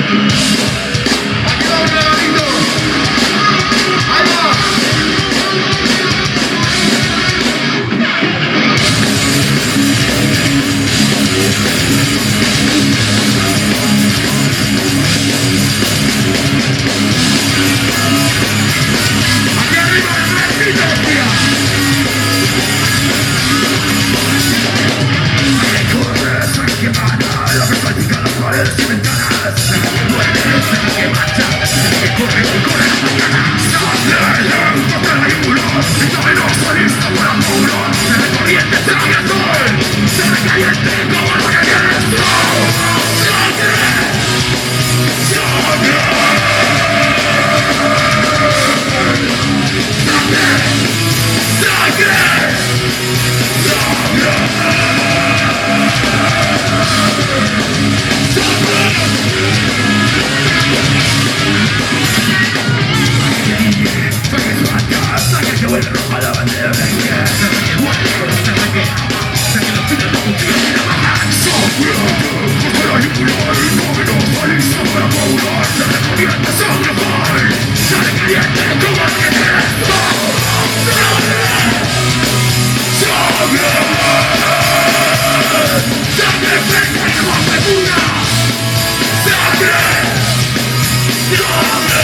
Aquí va un regalito. Ahí va. Aquí arriba el regalito, hostia. Que mana, la que practica las paredes y ventanas. Duele, que marcha, que corre las mañanas. Sangre, contra la yugular, intravenosa, lista por ambular. Sangre corriente, sangre azul, sangre caliente como lo que viene. Sangre, sangre, sangre, sangre, sangre que vuelve roja la bandera blanca. Sangre que muere, sangre que ama. Sangre que los pitos no confían en la baja. Sangre, corta la yugular, intravenosa, lista para coagular. Sangre corriente, sangre azul, sangre caliente como lo que quieres. Sangre, sangre, sangre fresca y roja pura. Sangre, sangre.